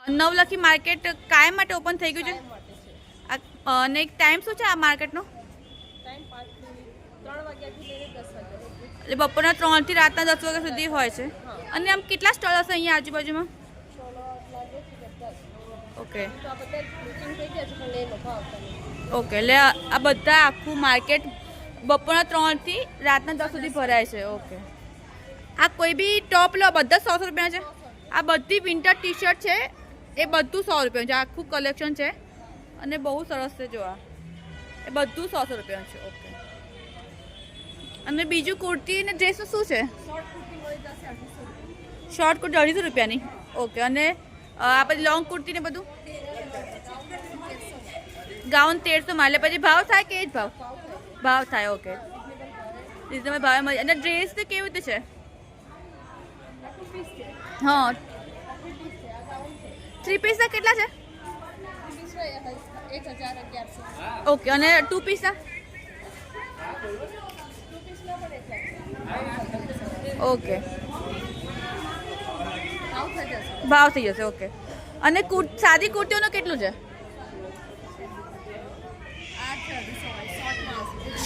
Navlakhi market કાયમ માટે open થઈ ગયું છે અને એક ટાઈમ શું છે આ માર્કેટનો? એટલે બપોરના 3 થી રાતના 10 વાગ્યા સુધી હોય છે. અને આમ કેટલા સ્ટોલ હશે અહીંયા આજુબાજુમાં? ઓકે ઓકે, એટલે આ બધા આખું માર્કેટ બપોરના 3 થી રાતના 10 સુધી ભરાય છે. ઓકે, આ કોઈ બી ટોપ લો બધા 100 રૂપિયા છે. આ બધી વિન્ટર ટી શર્ટ છે એ બધું 100 રૂપિયા છે. આખું કલેક્શન છે અને બહુ સરસ છે. જો આ એ બધું 100 રૂપિયા છે. ઓકે, અને બીજું કુર્તી ને ડ્રેસ શું છે? શોર્ટ કુર્તી 250 રૂપિયાની. ઓકે, અને આ પછી લોંગ કુર્તી ને બધું ગાઉન 1300 માં. એટલે પછી ભાવ થાય કે એ જ ભાવ થાય? ઓકે, રીઝનેબલ ભાવે મળી. અને ડ્રેસ તો કેવી રીતે છે? હા, 3 પીસના કેટલા છે? ઓકે, અને 2 પીસના? ઓકે, ભાવ થઈ જશે. ઓકે, અને સાદી કુર્તીઓનું કેટલું છે?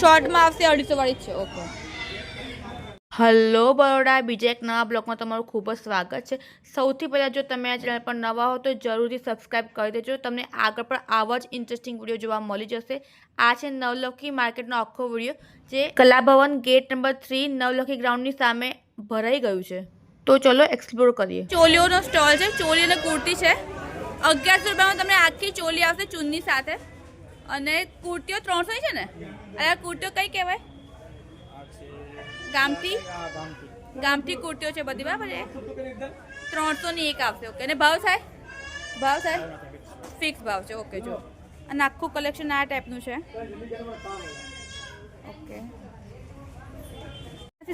શોર્ટમાં આવશે 250 વાળી જ છે. ઓકે, હલો બરોડા, બીજા એક નવા બ્લોગમાં તમારું ખૂબ જ સ્વાગત છે. સૌથી પહેલાં જો તમે આ ચેનલ પર નવા હો તો જરૂરથી સબસ્ક્રાઈબ કરી દેજો. તમને આગળ પણ આવા જ ઇન્ટરેસ્ટિંગ વિડીયો જોવા મળી જશે. આ છે નવલખી માર્કેટનો આખો વિડીયો જે કલાભવન ગેટ નંબર 3 નવલખી ગ્રાઉન્ડની સામે ભરાઈ ગયું છે. તો ચલો એક્સપ્લોર કરીએ. ચોલીઓનો સ્ટોલ છે. ચોલી અને કુર્તી છે. 1100 રૂપિયામાં તમને આખી ચોલી આવશે ચુન્ની સાથે. અને કુર્તીઓ 300 ની છે ને? અને કુર્તીઓ કઈ કહેવાય? ગામઠી કુર્તીઓ છે બધી. બરાબર છે. 300 ની એક આવશે. ઓકે, અને ભાવ થાય ફિક્સ ભાવ છે. ઓકે, જો અને આખું કલેક્શન આ ટાઈપનું છે. ઓકે,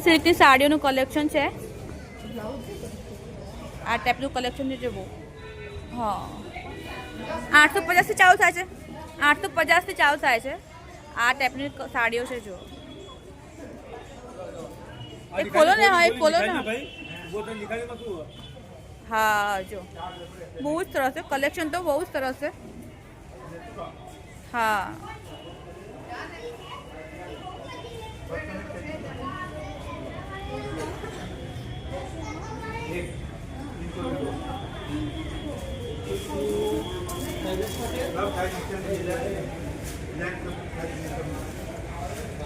સિલ્કની સાડીઓનું કલેક્શન છે. આ ટાઈપનું કલેક્શન છે. જો બહુ હા 850 થી ચાલુ થાય છે. 850 થી ચાલુ થાય છે. આ ટાઈપની સાડીઓ છે. જો એક ખોલો ને. હા, એક ખોલો ને. હા, જો બહુ જ સરસ છે. કલેક્શન તો બહુ જ સરસ છે. હા,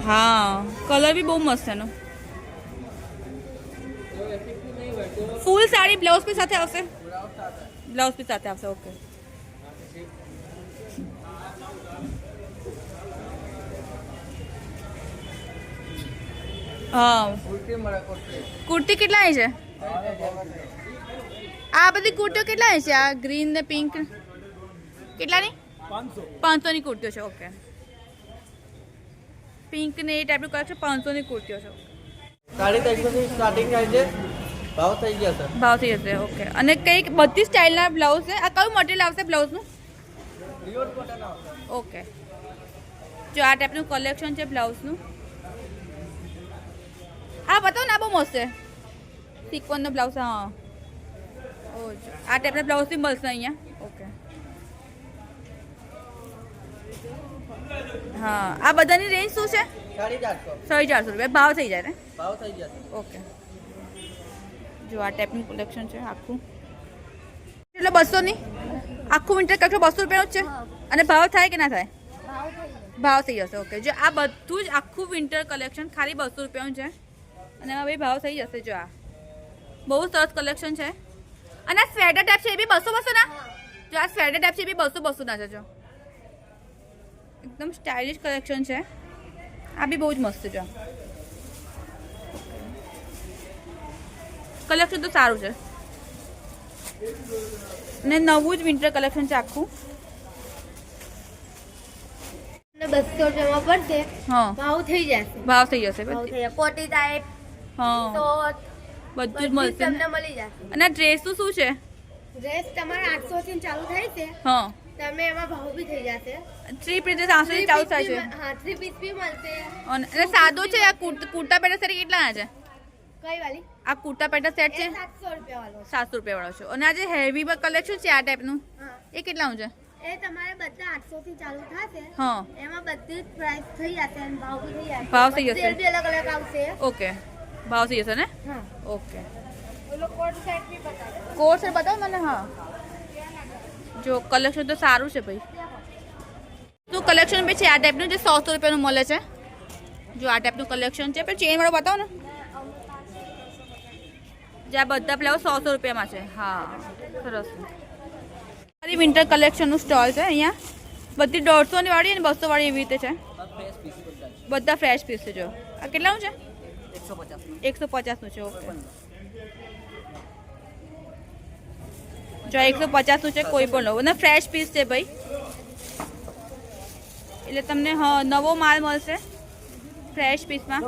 હા, કલર બી બહુ મસ્ત છે એનો. ફૂલ સાડી બ્લાઉઝ પીસ સાથે આવશે. બ્લાઉઝ પીસ સાથે આવશે. ઓકે, હા, કુર્તી કેટલાની છે? આ બધી કુર્તીઓ કેટલાની છે? આ ગ્રીન ને પિંક કેટલાની? 500 ની કુર્તીઓ છે. ઓકે, પિંક ને એ ટાઈપનું કલર છે. 500 ની કુર્તીઓ છે. 350 થી સ્ટાર્ટિંગ થાય છે. ભાવ થઈ જશે. ઓકે, અને કઈ બધી સ્ટાઇલના બ્લાઉઝ છે. આ કયું મટીરિયલ આવશે બ્લાઉઝનું? ઓકે, જો આ ટાઈપનું કલેક્શન છે બ્લાઉઝનું. આ બતાવો ને. આ બહુ મસ્ત છે. સિક્વનનો બ્લાઉઝ. હા, ઓ જો આ ટાઈપના બ્લાઉઝ બી મળશે અહીંયા. ઓકે, હા, આ બધાની રેન્જ શું છે? 450 રૂપિયા. ભાવ થઈ જાય ને? ઓકે, જો આ ટાઈપનું કલેક્શન છે આખું. એટલે 200 ની આખું વિન્ટર કલેક્શન 200 રૂપિયાનું જ છે. અને ભાવ થાય કે ના થાય? ભાવ થઈ જશે. ઓકે, જો આ બધું જ આખું વિન્ટર કલેક્શન ખાલી 200 રૂપિયાનું છે. અને એમાં ભાઈ ભાવ થઈ જશે. જો આ બહુ સરસ કલેક્શન છે. અને આ સ્વેટર ટાઈપ છે એ બી 200 ના? જો આ સ્વેટર ટાઈપ છે એ બી 200 ના છે. જો એકદમ સ્ટાઇલિશ કલેક્શન છે. આ બી બહુ જ મસ્ત છે. કલેક્શન તો સારું છે. ને નવું જ વિન્ટર કલેક્શન છે આખું. 200 રૂપિયામાં પડશે. હા, ભાવ થઈ જશે. કોટી ટાઈપ. હા, તો બધું જ મળશે. તમને મળી જશે. અને આ ડ્રેસ તો શું છે? ડ્રેસ તમારે 800 થી ચાલુ થાય છે. હા, તમે એમાં ભાવ બી થઈ જશે. 3 પીસ 800 થી ચાલુ થાય છે. હા, 3 પીસ બી મળશે. અને સાદો છે. આ કુર્તા પેટા સારી કેટલાના છે? કઈ વાલી આ કુર્તા પેટા સેટ છે 700 રૂપિયા વાળો 700 રૂપિયા વાળો છે. અને આ જે હેવી કલેક્શન છે આ ટાઈપનું હા એ કેટલાનું છે? એ તમારે બધા 800 થી ચાલુ થશે. હા એમાં બધી જ પ્રાઇસ થઈ જશે અને ભાવ બી થઈ જશે. ભાવ થઈ જશે. સેલ બી અલગ અલગ આવશે. ઓકે ભાવ થઈ જશે ને? હા ઓકે ઓલો કોટ સેટ બી બતાવો. કોર્સ બતાવો મને. હા જો કલેક્શન તો સારું છે ભાઈ. તો કલેક્શન બી છે આ ટાઈપનું જે 100 રૂપિયાનું મળે છે. જો આ ટાઈપનું કલેક્શન છે પણ ચેન વાળો બતાવો ને. જે આ બધા બ્લાઉઝ 100 રૂપિયામાં છે. હા સરસ. મારી વિન્ટર કલેક્શનનું સ્ટોલ છે અહીંયા. બધી 150 ની વાળી અને 200 વાળી એવી રીતે છે. બધા ફ્રેશ પીસ છે. જો આ કેટલાનું છે? 150 નું છે. ઓકે જો 150 નું છે. કોઈ પણ લો અને ફ્રેશ પીસ છે ભાઈ. એટલે તમને નવો માલ મળશે ફ્રેશ પીસમાં.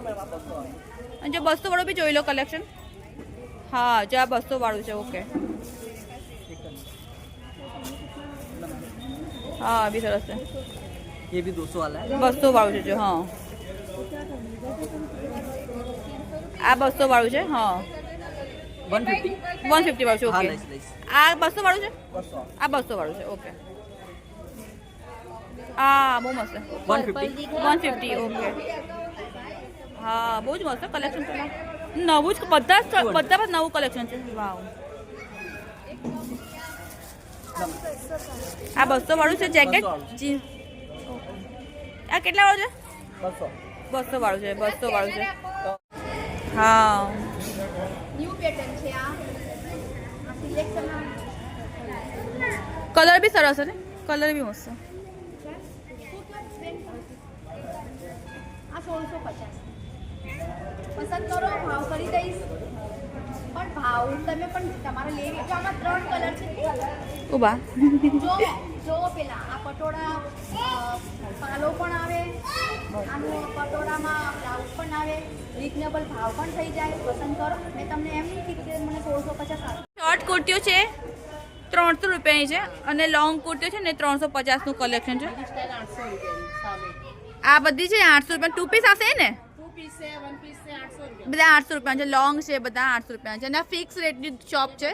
અને જો 200 વાળું બી જોઈ લો કલેક્શન. હા જો આ 200 વાળું છે. ઓકે हाँ अभी सरस है. ये भी 200 वाला है. 200 वाળું છે. જો હા આ 200 વાળું છે. હા 150 વાળું છે. हाँ ઓકે लाइस लाइस આ 200 વાળું છે. 200 આ 200 વાળું છે. ઓકે આ બહુ મસ્ત છે. 150 150. ઓકે હા બહુ જ મસ્ત કલેક્શન છે. નવું જ બધા પર નવું કલેક્શન છે. વાવ આ 200 વાળું છે. જેકેટ જીન્સ આ કેટલા વાળું છે? 200 વાળું છે. 200 વાળું છે. હા ન્યુ પેટર્ન છે આ સિલેક્શન. કલર બી સરસ છે ને. કલર બી મસ્ત છે. આ 1650 પસંદ કરો ભાવ કરી દઈશ. પણ ભાવ તમે પણ તમારે લેવી તો આમાં 3 કલર છે. ઉભા જો પેલા આ પટોળા પાલો પણ આવે. આનું પટોળામાં બ્લાઉઝ પણ આવે. રીઝનેબલ ભાવ પણ થઈ જાય. પસંદ કરો. મેં તમને એમ નહીં કીધું કે મને 1650 આપો. શોર્ટ કુર્તીઓ છે 300 રૂપિયાની છે અને લોંગ કુર્તીઓ છે ને 350 નું કલેક્શન છે. આ બધી છે 800 રૂપિયા. 2 પીસ આવશે ને? બધા 800 રૂપિયા છે. લોંગ છે બધા 800 રૂપિયા છે અને આ ફિક્સ રેટની શોપ છે.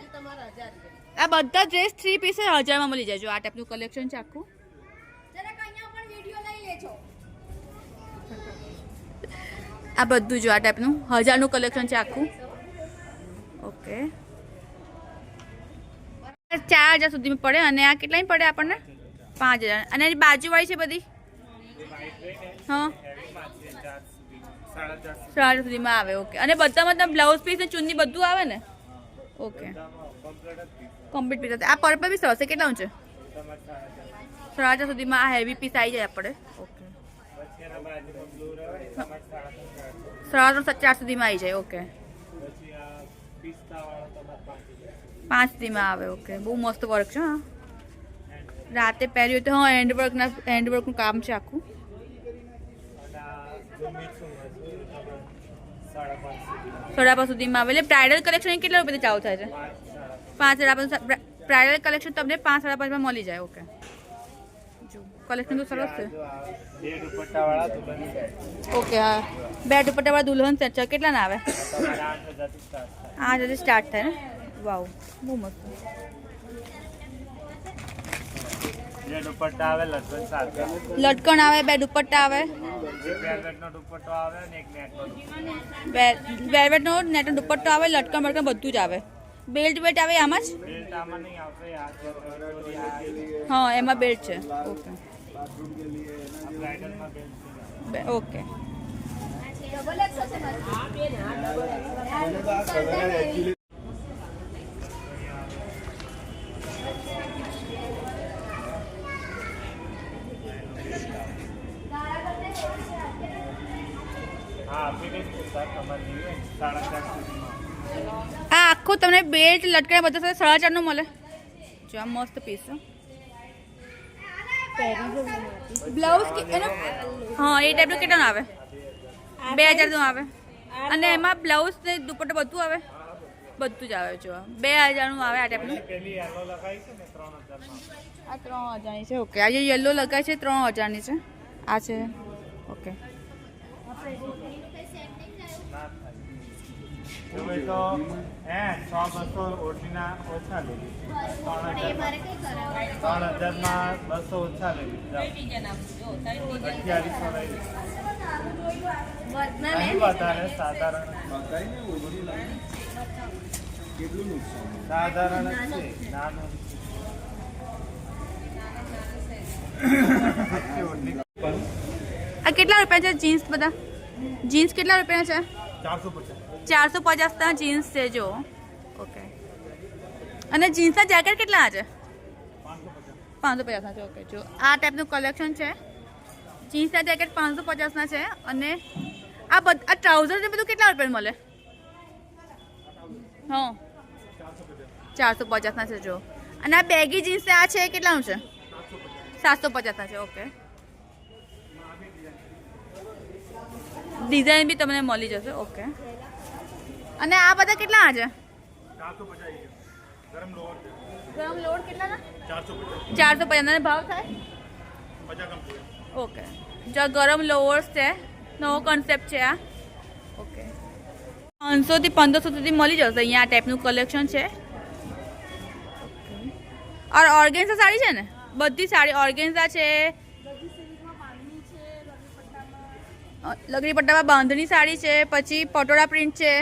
આ બધા ડ્રેસ 3 પીસ 1000 માં મળી જાય. જો આ ટાઈપનું કલેક્શન છે આખું. જરાક અહીંયા પણ વિડિયો લઈ લેજો. આ બધું જો આ ટાઈપનું 1000 નું કલેક્શન છે આખું. ઓકે 4000 સુધીમાં પડે અને આ કેટલાની પડે આપણને? 5000. અને એની બાજુવાળી છે બધી હા 4,500 સુધીમાં આવે. ઓકે અને બધામાં બ્લાઉઝ પીસ ને ચુન્ની બધું આવે ને? Okay complete piece. આ પર્પલ બી સરસ છે. કેટલાનું છે? 4,500 સુધીમાં આ હેવી પીસ આવી જાય આપણે. ઓકે 4,500 સુધીમાં આવી જાય. ઓકે 5 સુધીમાં આવે. ઓકે બહુ મસ્ત વર્ક છે. હા રાતે પહેર્યું તો હા હેન્ડવર્કનું કામ છે આખું. 5,500 સુધીમાં આવે. એટલે બ્રાઇડલ કલેક્શન કેટલા રૂપિયાથી ચાલુ થાય છે? 5,500. બ્રાઇડલ કલેક્શન તમને 5,500 મળી જાય. ઓકે જો કલેક્શન તો સરસ છે. ઓકે હા 2 દુપટ્ટાવાળા દુલ્હન સેટ છે. કેટલા ના આવે? 8,000 સ્ટાર્ટ થાય ને? વાવ બહુ મસ્ત. दुपट्टा आवे लटकन साथ લટકણ આવે. 2 દુપટ્ટા આવે. वेलवेट नो दुपट्टो आवे ने एक नेट नो વેલ્વેટ નો નેટ નો દુપટ્ટો આવે. લટકણ બટકણ બધું જ આવે. બેલ્ટ વેટ આવે આમાં જ? बेल्ट आमा नहीं आवते यार હા એમાં બેલ્ટ છે. ઓકે ब्राइडल में बेल्ट ઓકે ડબલ એક્સ છે ને? हां फिनिश पूछता कमर नहीं है 4.5 सुधीમાં આ આખું તમને બેલ્ટ લટકણ બધા સાથે 4,500 નું મળે. જો આ મસ્ત પીસ છે. બ્લાઉઝ એનો હા એ ટાઈપનું કેટલાનું આવે? 2,000 નું આવે. અને એમાં બ્લાઉઝ ને દુપટ્ટો બધું આવે. બધું જ આવે. જો 2,000 નું આવે આ ટાઈપનું. પેલી યેલો લગાઈ છે ને 3,000 માં આ 3,000 ની છે. ઓકે આ જે યલો લગાય છે 3,000 ની છે. આ છે ઓકે હવે તો 100-200 ઓછીના ઓછા લેવી. 3,000માં 200 ઓછા લેવી. 2800 લેવી. અહીં વધારે સાધારણ સાધારણ જ છે, નાનું આ કેટલા રૂપિયા છે જીન્સ બધા? જીન્સ કેટલા રૂપિયા છે? 450. 450ના જીન્સ છે જો. ઓકે. અને જીન્સના જેકેટ કેટલા છે? 550ના છે. ઓકે. જો આ ટાઈપનું કલેક્શન છે. જીન્સના જેકેટ 550ના છે. અને આ ટ્રાઉઝર ને બધું કેટલા રૂપિયા મળે? હા, 450ના છે જો. અને આ બેગી જીન્સ આ છે કેટલાનું છે? 750ના છે. ઓકે. ડિઝાઇન બી તમને મળી જશે. ઓકે. અને આ બધા કેટલા છે? 450. ગરમ લોડ કેટલાના? 450. 450 અને ભાવ થાય? 50. ઓકે. જો ગરમ લોઅર્સ છે, નવો કોન્સેપ્ટ છે આ. ઓકે. 500 થી 1500 સુધી મળી જશે અહીંયા. આ ટાઈપનું કલેક્શન છે. ઓર ઓર્ગેન્ઝા સાડી છે ને? બધી સાડી ઓર્ગેન્ઝા છે, લગડી પટ્ટામાં બાંધણી સાડી છે, પછી પટોળા પ્રિન્ટ છે.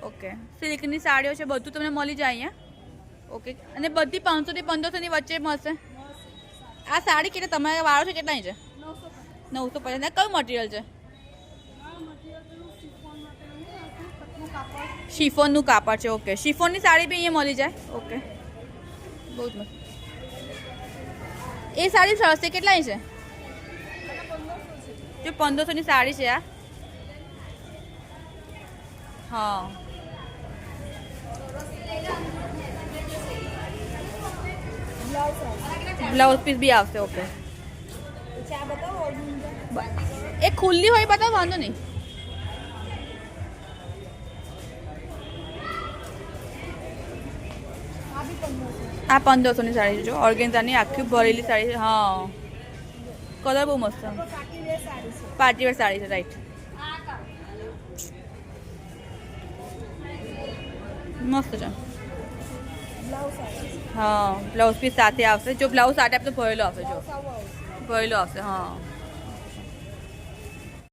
ઓકે. સિલ્કની સાડીઓ છે, બધું તમને મળી જાય અહીંયા. ઓકે. અને બધી 500 થી 1500 ની વચ્ચે મળશે. આ સાડી કેટલા તમારે વાળો છે કેટલાની છે? 950. કયું મટીરિયલ છે? શિફોનનું કાપડ છે. ઓકે. શિફોનની સાડી બી અહીંયા મળી જાય. ઓકે. બહુ જ મસ્ત. એ સાડી સરસ છે. કેટલાની છે? જો 1500ની સાડી છે આ. હા. બ્લાઉઝ પીસ બી આવશે. ઓકે. એ ખુલ્લી હોય બતાવો, વાંધો નહીં. આ 1500ની સાડી છે જો. ઓર્ગેન્ઝાની આખી ભરેલી સાડી છે. હા, કલર બહુ મસ્ત. પાર્ટીવેર સાડી છે. રાઈટ. મસ્ત છે. હા, બ્લાઉઝ પીસ સાથે આવશે. જો બ્લાઉઝ આ ટાઈપનો ભરેલો આવશે. જો ભરેલો આવશે. હા.